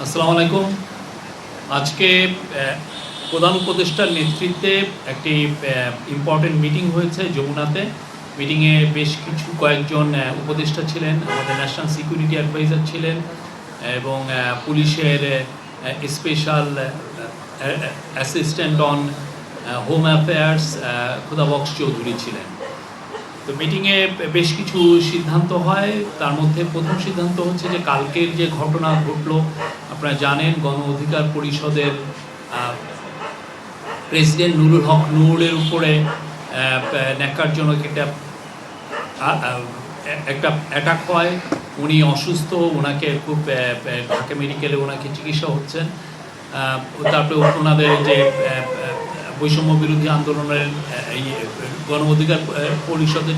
আসসালামু আলাইকুম। আজকে প্রধান উপদেষ্টার নেতৃত্বে একটি ইম্পর্টেন্ট মিটিং হয়েছে যমুনাতে। মিটিংয়ে বেশ কয়েকজন উপদেষ্টা ছিলেন, আমাদের ন্যাশনাল সিকিউরিটি অ্যাডভাইজার ছিলেন এবং পুলিশের special assistant on home affairs Khudabaksh Chowdhury ছিলেন। তো মিটিংয়ে বেশ কিছু সিদ্ধান্ত হয়। তার মধ্যে প্রথম সিদ্ধান্ত হচ্ছে যে কালকের যে ঘটনা ঘটলো, আপনারা জানেন গণ অধিকার পরিষদের প্রেসিডেন্ট নুরুল হক নূরের উপরে ন্যাক্কারজনক একটা অ্যাটাক হয়। উনি অসুস্থ, ওনাকে খুব ঢাকা মেডিকেলে ওনাকে চিকিৎসা হচ্ছেন। তারপরে ওনাদের যে বৈষম্য বিরোধী আন্দোলনের এই গণ অধিকার পরিষদের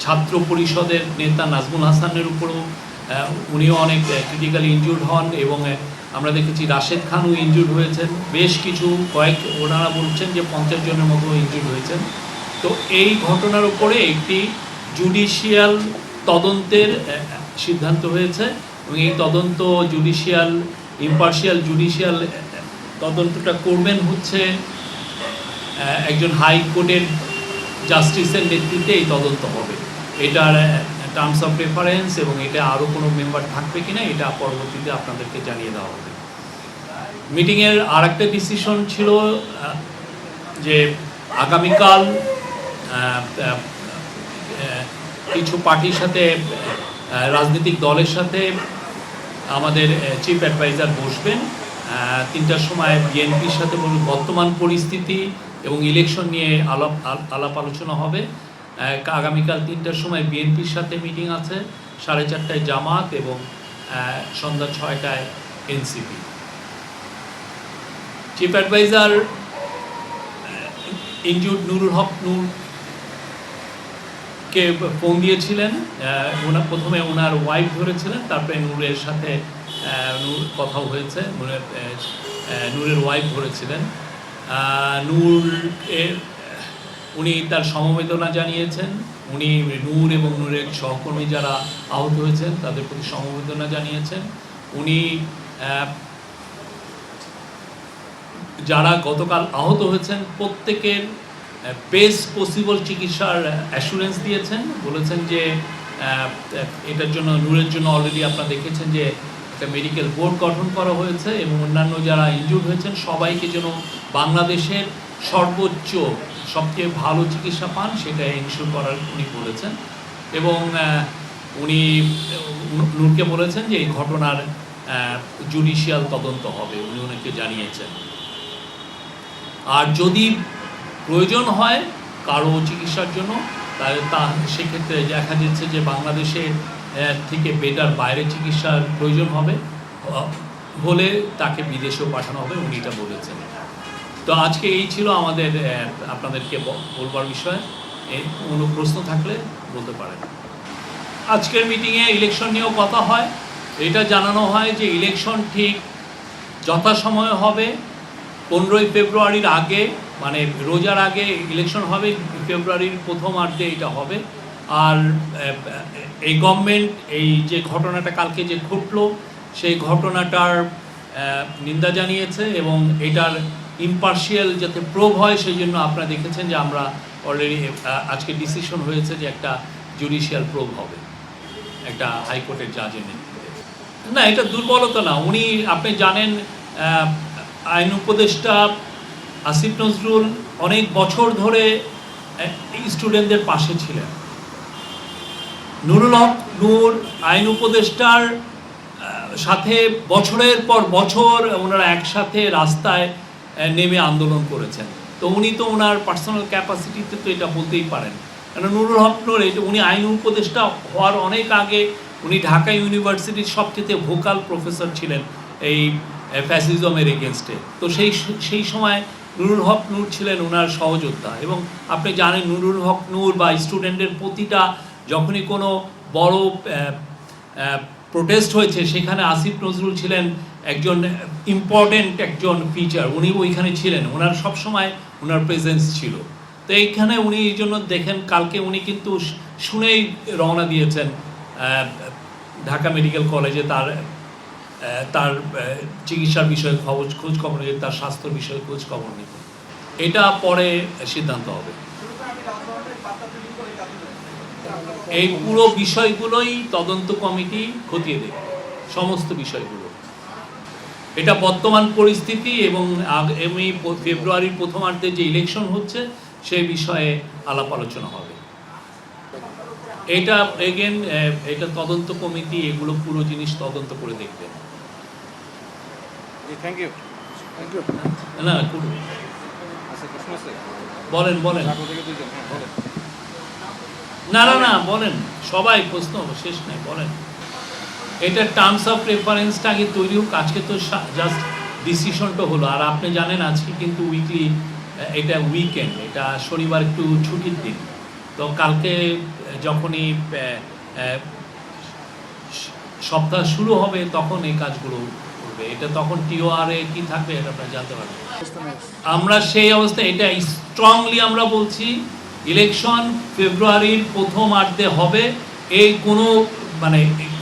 ছাত্র পরিষদের নেতা নাজমুল হাসানের উপরও উনিও অনেক ক্রিটিক্যালি ইনজুর্ড হন এবং আমরা দেখেছি রাশেদ খানও ইনজুর্ড হয়েছেন। বেশ কিছু ওনারা বলছেন যে 50 জনের মতো ইনজুর্ড হয়েছেন। তো এই ঘটনার উপরে একটি জুডিশিয়াল তদন্তের সিদ্ধান্ত হয়েছে এবং এই তদন্ত ইম্পার্শিয়াল জুডিশিয়াল তদন্তটা করবেন হচ্ছে একজন হাইকোর্টের জাস্টিসের নেতৃত্বে এই তদন্ত হবে। এটার টার্মস অফ রেফারেন্স এবং এটা আরও কোনো মেম্বার থাকবে কিনা এটা পরবর্তীতে আপনাদেরকে জানিয়ে দেওয়া হবে। মিটিংয়ের আর একটা ডিসিশন ছিল যে আগামীকাল কিছু পার্টির সাথে, রাজনৈতিক দলের সাথে আমাদের চিফ অ্যাডভাইজার বসবেন 3টার সময়। বিএনপির সাথে বর্তমান পরিস্থিতি এবং ইলেকশন নিয়ে আলাপ আলোচনা হবে। আগামীকাল 3টার সময় বিএনপির সাথে মিটিং আছে, 4:30টায় জামাত এবং সন্ধ্যা 6টায় NCP. Chief adviser injured Nurul Haque নূরকে ফোন দিয়েছিলেন। প্রথমে ওনার ওয়াইফ ধরেছিলেন, তারপরে নূরের সাথে কথাও হয়েছে, নূরের ওয়াইফ ধরেছিলেন। উনি তার সমবেদনা জানিয়েছেন। উনি নূর এবং নূরের সহকর্মী যারা আহত হয়েছেন তাদের প্রতি সমবেদনা জানিয়েছেন। উনি যারা গতকাল আহত হয়েছেন প্রত্যেকের বেস্ট পসিবল চিকিৎসার অ্যাসুরেন্স দিয়েছেন। বলেছেন যে এটার জন্য নূরের জন্য অলরেডি আপনারা দেখেছেন যে একটা মেডিকেল বোর্ড গঠন করা হয়েছে এবং অন্যান্য যারা ইনজুর্ড হয়েছেন সবাইকে যেন বাংলাদেশের সর্বোচ্চ সবচেয়ে ভালো চিকিৎসা পান সেটা এনশিওর করার উনি বলেছেন। এবং উনি নূরকে বলেছেন যে এই ঘটনার জুডিশিয়াল তদন্ত হবে, উনি ওনাকে জানিয়েছেন। আর যদি প্রয়োজন হয় কারো চিকিৎসার জন্য সেক্ষেত্রে দেখা যাচ্ছে যে বাংলাদেশে থেকে বেটার বাইরে চিকিৎসার প্রয়োজন হলে তাকে বিদেশেও পাঠানো হবে, উনি এটা বলেছেন। তো আজকে এই ছিল আমাদের আপনাদেরকে বলবার বিষয়। কোনো প্রশ্ন থাকলে বলতে পারেন। আজকের মিটিংয়ে ইলেকশন নিয়েও কথা হয়। এটা জানানো হয় যে ইলেকশন ঠিক যথাসময়ে হবে। 15ই ফেব্রুয়ারির আগে, মানে রোজার আগে ইলেকশন হবে, ফেব্রুয়ারির প্রথমার্ধে এটা হবে। আর এই গভর্নমেন্ট এই যে ঘটনাটা কালকে যে ঘটলো সেই ঘটনাটার নিন্দা জানিয়েছে এবং এটার ইম্পার্শিয়াল যাতে প্রুভ হয় সেই জন্য আপনারা দেখেছেন যে আমরা অলরেডি আজকে ডিসিশন হয়েছে যে একটা জুডিশিয়াল প্রুভ হবে একটা হাইকোর্টের জাজের নেতৃত্বে। না, এটা দুর্বলতা না। উনি, আপনি জানেন, আইন উপদেষ্টা আসিফ নজরুল অনেক বছর ধরে স্টুডেন্টদের পাশে ছিলেন। নুরুল হক নূর আইন উপদেষ্টার সাথে বছরের পর বছর ওনারা একসাথে রাস্তায় নেমে আন্দোলন করেছেন। তো উনি তো ওনার পার্সোনাল ক্যাপাসিটিতে তো এটা বলতেই পারেন। কারণ নুরুল হক নূর উনি আইন উপদেষ্টা হওয়ার অনেক আগে উনি ঢাকা ইউনিভার্সিটির সবচেয়ে ভোকাল প্রফেসর ছিলেন এই ফ্যাসিজমের এগেনস্টে। তো সেই সময় নুরুল হক নূর ছিলেন ওনার সহযোদ্ধা। এবং আপনি জানেন নুরুল হক নূর বা স্টুডেন্টের প্রতিটা যখনই কোনো বড় প্রোটেস্ট হয়েছে সেখানে আসিফ নজরুল ছিলেন একজন ইম্পর্টেন্ট একজন ফিচার। উনি ওইখানে ছিলেন, ওনার সবসময় ওনার প্রেজেন্স ছিল। তো এইখানে উনি এই জন্য দেখেন কালকে উনি কিন্তু শুনেই রওনা দিয়েছেন ঢাকা মেডিকেল কলেজে তার তার চিকিৎসার বিষয়ে খোঁজ খবর নিতে, তার স্বাস্থ্য বিষয়ে খোঁজ খবর নিতে। এটা পরে সিদ্ধান্ত হবে। এই পুরো বিষয়গুলোই তদন্ত কমিটি খতিয়ে দেবে, সমস্ত বিষয়গুলো। এটা বর্তমান পরিস্থিতি এবং আগামী ফেব্রুয়ারির প্রথমার্ধে যে ইলেকশন হচ্ছে সেই বিষয়ে আলাপ আলোচনা হবে। এটা এগেন এটা তদন্ত কমিটি এগুলো পুরো জিনিস তদন্ত করে দেখবে। না বলেন না বলেন, সবাই প্রশ্ন শেষ নাই, বলেন। এটা টার্মস অফ রেফারেন্সটা আগে তৈরি হোক, আজকে তো জাস্ট ডিসিশনটা হলো। আর আপনি জানেন আজকে কিন্তু উইকলি, এটা উইকেন্ড, এটা শনিবার একটু ছুটির দিন, তো কালকে যখনই সপ্তাহ শুরু হবে তখন এই কাজগুলো করবে। এটা তখন টিওআর এ কি থাকবে এটা আপনারা জানতে পারবেন। আমরা সেই অবস্থায় এটা স্ট্রংলি আমরা বলছি, ইলেকশন ফেব্রুয়ারির প্রথমার্ধে হবে। এই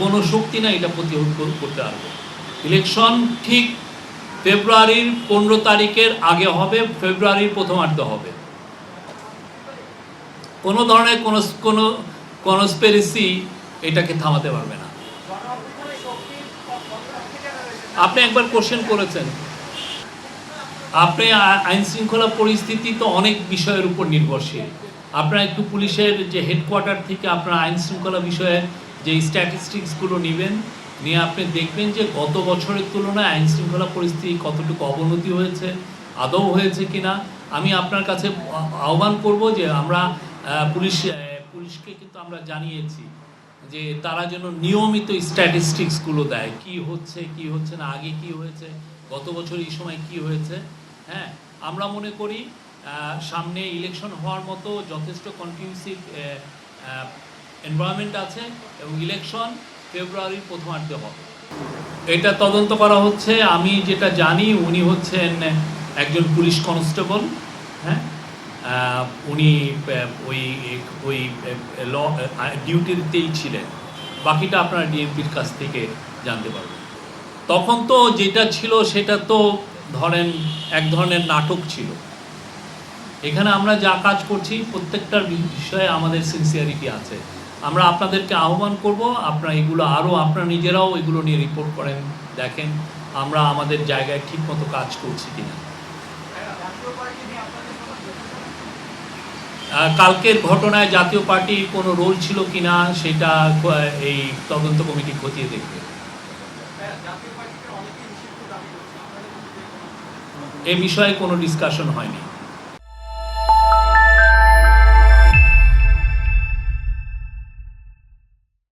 কোনো শক্তি না এটা প্রতিরোধ করতে পারবে। ইলেকশন ঠিক ফেব্রুয়ারির 15 তারিখের আগে হবে, ফেব্রুয়ারির প্রথমার্ধে হবে। কোনো ধরনের কোনো কনস্পিরেসি এটাকে থামাতে পারবে না। আপনি একবার কোশ্চেন করেছেন, আপনি আইন শৃঙ্খলা পরিস্থিতি তো অনেক বিষয়ের উপর নির্ভরশীল। আপনারা একটু পুলিশের যে হেডকোয়ার্টার থেকে আপনারা আইন শৃঙ্খলা বিষয়ে যে স্ট্যাটিস্টিক্সগুলো নেবেন, নিয়ে আপনি দেখবেন যে গত বছরের তুলনায় আইন শৃঙ্খলা পরিস্থিতি কতটুকু অবনতি হয়েছে, আদৌ হয়েছে কিনা। আমি আপনার কাছে আহ্বান করব যে আমরা পুলিশকে কিন্তু আমরা জানিয়েছি যে তারা যেন নিয়মিত স্ট্যাটিস্টিক্সগুলো দেয়, কি হচ্ছে না, আগে কি হয়েছে, গত বছর এই সময় কি হয়েছে। হ্যাঁ, আমরা মনে করি সামনে ইলেকশন হওয়ার মতো যথেষ্ট কন্টিনিউসিভ এনভায়রনমেন্ট আছে এবং ইলেকশন ফেব্রুয়ারির প্রথমার্ধে হবে। এটা তদন্ত করা হচ্ছে। আমি যেটা জানি উনি হচ্ছেন একজন পুলিশ কনস্টেবল। হ্যাঁ, উনি ওই ল ডিউটিতেই ছিলেন। বাকিটা আপনারা ডিএমপির কাছ থেকে জানতে পারবেন। তখন তো যেটা ছিল সেটা তো ধরেন এক ধরনের নাটক ছিল। এখানে আমরা যা কাজ করছি প্রত্যেকটার বিষয়ে আমাদের সিনসিয়ারিটি আছে। আমরা আপনাদেরকে আহ্বান করব, আপনারা এগুলো আরও আপনারা নিজেরাও এগুলো নিয়ে রিপোর্ট করেন, দেখেন আমরা আমাদের জায়গায় ঠিকমতো কাজ করছি কিনা। কালকের ঘটনায় জাতীয় পার্টির কোনো রোল ছিল কিনা সেটা এই তদন্ত কমিটি খতিয়ে দেখবে। এ বিষয়ে কোনো ডিসকাশন হয়নি।